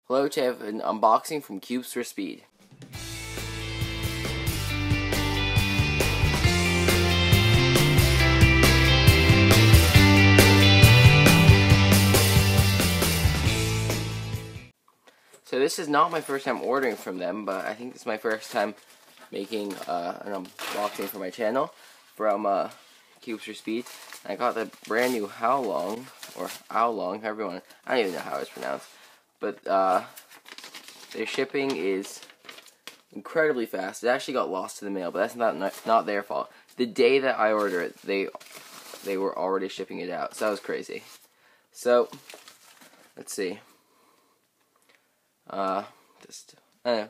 Hello, to have an unboxing from Cubes4speed. So this is not my first time ordering from them, but I think this is my first time making an unboxing for my channel from Cubes4speed. I got the brand new HuaLong, or HuaLong, however you want. I don't even know how it's pronounced. But their shipping is incredibly fast. It actually got lost in the mail, but that's not their fault. The day that I ordered it, they were already shipping it out. So that was crazy. So let's see. I don't know.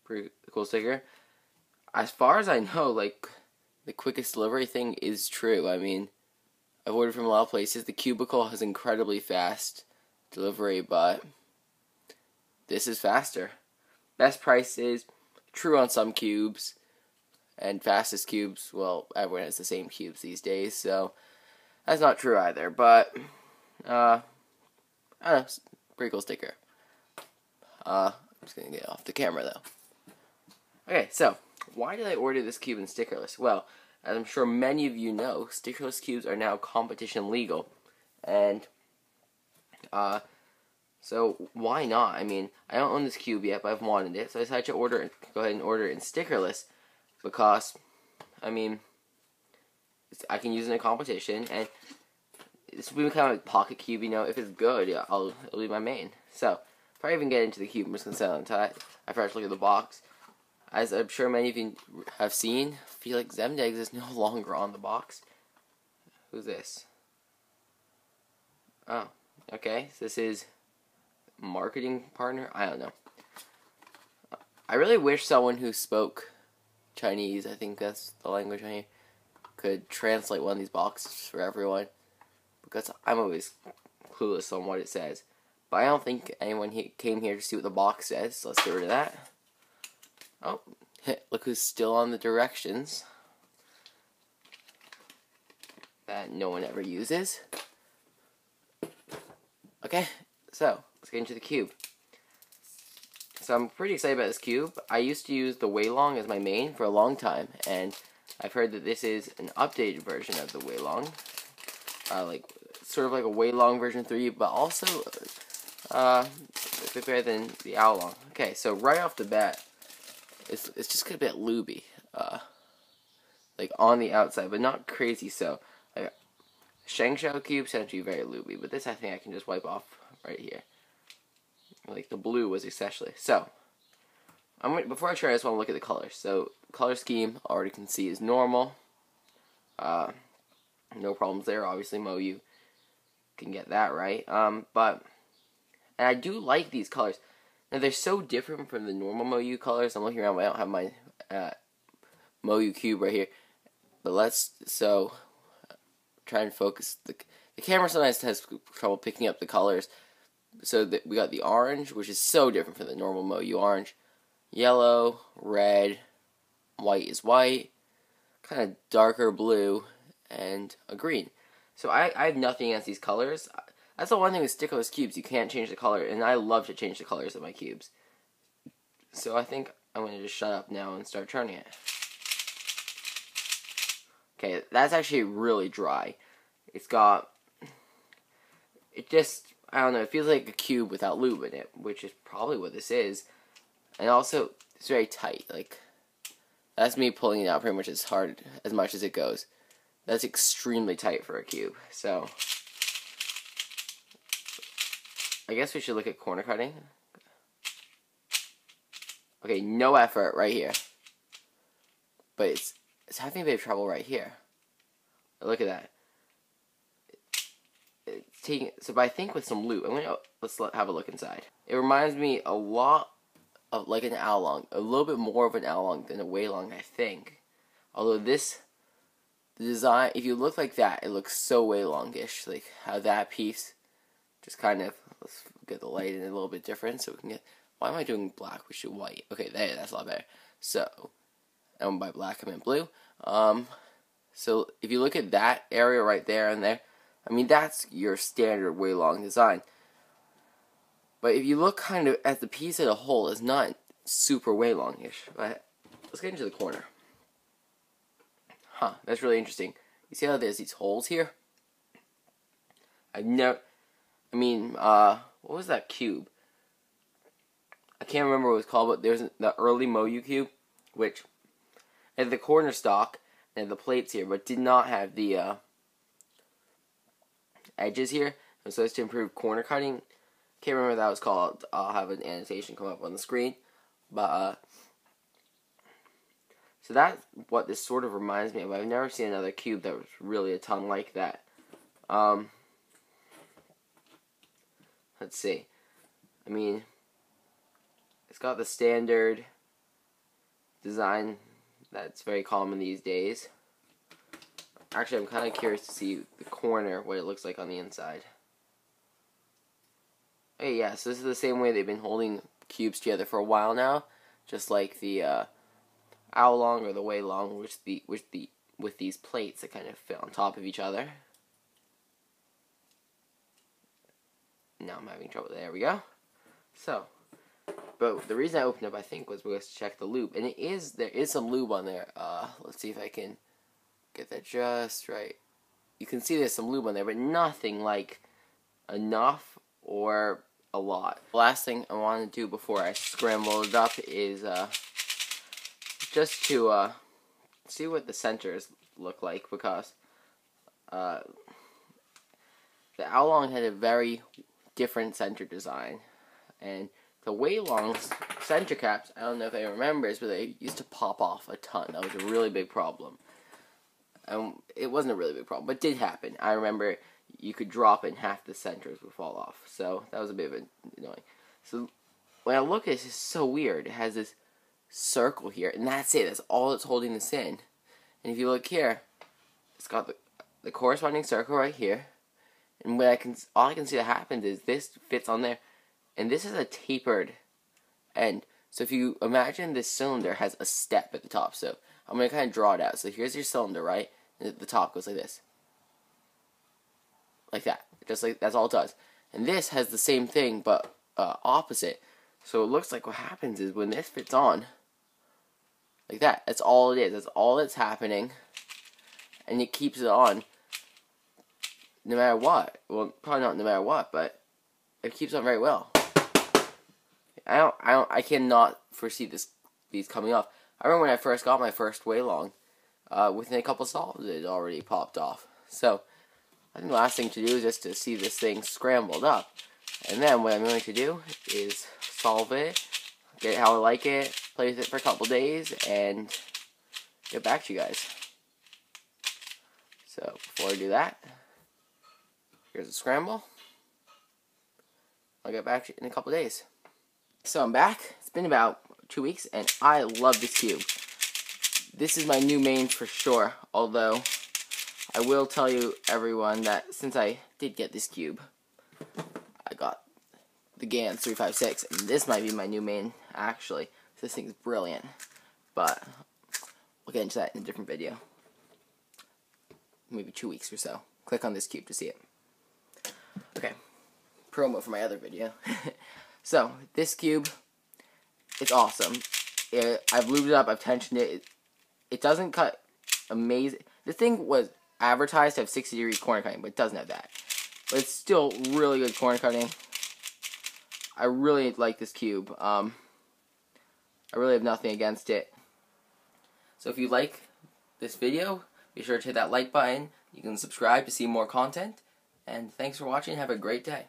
Pretty cool sticker. As far as I know, like, the quickest delivery thing is true. I mean, I've ordered from a lot of places. The Cubicle has incredibly fast delivery, but this is faster. Best prices, true on some cubes, and fastest cubes, well, everyone has the same cubes these days, so that's not true either, but I don't know, pretty cool sticker. I'm just gonna get off the camera though. Okay, so why did I order this cube in stickerless? Well, as I'm sure many of you know, stickerless cubes are now competition legal, and so why not? I mean, I don't own this cube yet, but I've wanted it, so I decided to go ahead and order it in stickerless, because, I mean, I can use it in a competition, and this will be kind of like pocket cube, you know. If it's good, yeah, it'll be my main. So, if I even get into the cube, I'm just going to set it on top. I first look at the box. As I'm sure many of you have seen, Felix Zemdegs is no longer on the box. Who's this? Oh, okay, so this is marketing partner? I don't know. I really wish someone who spoke Chinese, I think that's the language I hear, could translate one of these boxes for everyone, because I'm always clueless on what it says. But I don't think anyone came here to see what the box says, so let's get rid of that. Oh, look who's still on the directions that no one ever uses. Okay, so let's get into the cube. So I'm pretty excited about this cube. I used to use the HuaLong as my main for a long time, and I've heard that this is an updated version of the HuaLong. Like, sort of like a HuaLong version 3, but also a bit better than the HuaLong. Okay, so right off the bat, it's just a bit looby. Like on the outside, but not crazy so. Like, Shangshao cubes tend to be very looby, but this I think I can just wipe off right here. Like the blue was especially. So, before I try, I just want to look at the colors. So, color scheme, already can see is normal. No problems there. Obviously, Moyu can get that right. And I do like these colors. Now, they're so different from the normal Moyu colors. I'm looking around, but I don't have my Moyu cube right here. But try and focus. The camera sometimes has trouble picking up the colors. So we got the orange, which is so different from the normal Moyu orange. Yellow, red, white is white, kind of darker blue, and a green. So I have nothing against these colors. That's the one thing with stickerless cubes, you can't change the color, and I love to change the colors of my cubes. So I think I'm going to just shut up now and start turning it. Okay, that's actually really dry. I don't know, it feels like a cube without lube in it, which is probably what this is. And also, it's very tight. Like, that's me pulling it out pretty much as much as it goes. That's extremely tight for a cube. So, I guess we should look at corner cutting. Okay, no effort right here. But it's having a bit of trouble right here. Look at that. But I think with some lube, let's have a look inside. It reminds me a lot of like an HuaLong, a little bit more of an HuaLong than a HuaLong, I think. Although the design, if you look like that, it looks so HuaLong-ish. Like how that piece just kind of, let's get the light in a little bit different so we can get. Why am I doing black? We should white. Okay, that's a lot better. So, and by black I meant blue. So if you look at that area right there and there, I mean, that's your standard HuaLong design. But if you look kind of at the piece as a whole, it's not super HuaLong-ish. But let's get into the corner. Huh, that's really interesting. You see how there's these holes here? What was that cube? I can't remember what it was called, but there's the early Moyu cube, which had the corner stock and the plates here, but did not have the edges here. And so it's to improve corner cutting. Can't remember what that was called. I'll have an annotation come up on the screen. But so that's what this sort of reminds me of. I've never seen another cube that was really a ton like that. Let's see. I mean, it's got the standard design that's very common these days. Actually, I'm kind of curious to see the corner, what it looks like on the inside. Hey, yeah, so this is the same way they've been holding cubes together for a while now, just like the HuaLong or the HuaLong, with these plates that kind of fit on top of each other. Now I'm having trouble. There we go. So, but the reason I opened up, I think, was because to check the lube, and there is some lube on there. Let's see if I can get that just right. You can see there's some lube on there, but nothing like enough or a lot. The last thing I want to do before I scramble it up is just to see what the centers look like, because the HuaLong had a very different center design, and the HuaLong's center caps, I don't know if anyone remembers, but they used to pop off a ton. That was a really big problem. It wasn't a really big problem, but it did happen. I remember you could drop it and half the centers would fall off, so that was a bit of annoying. So when I look at it, it's just so weird. It has this circle here, and that's it. That's all that's holding this in. And if you look here, it's got the corresponding circle right here. And all I can see that happens is this fits on there, and this is a tapered end. So if you imagine this cylinder has a step at the top, so I'm going to kind of draw it out. So here's your cylinder, right? And the top goes like this. Like that. Just like, that's all it does. And this has the same thing, but opposite. So it looks like what happens is when this fits on, like that, that's all it is. That's all that's happening. And it keeps it on no matter what. Well, probably not no matter what, but it keeps on very well. I cannot foresee these coming off. I remember when I first got my first HuaLong, within a couple solves it already popped off. So I think the last thing to do is just to see this thing scrambled up. And then what I'm going to do is solve it, get it how I like it, play with it for a couple days, and get back to you guys. So before I do that, here's a scramble. I'll get back to you in a couple days. So I'm back. It's been about 2 weeks, and I love this cube. This is my new main for sure, although I will tell you, everyone, that since I did get this cube, I got the GAN 356, and this might be my new main, actually. This thing's brilliant, but we'll get into that in a different video. Maybe 2 weeks or so. Click on this cube to see it. Okay, promo for my other video. So, this cube, it's awesome. I've lubed it up, I've tensioned it. It doesn't cut amazing. This thing was advertised to have 60-degree corner cutting, but it doesn't have that. But it's still really good corner cutting. I really like this cube. I really have nothing against it. So if you like this video, be sure to hit that like button. You can subscribe to see more content. And thanks for watching. Have a great day.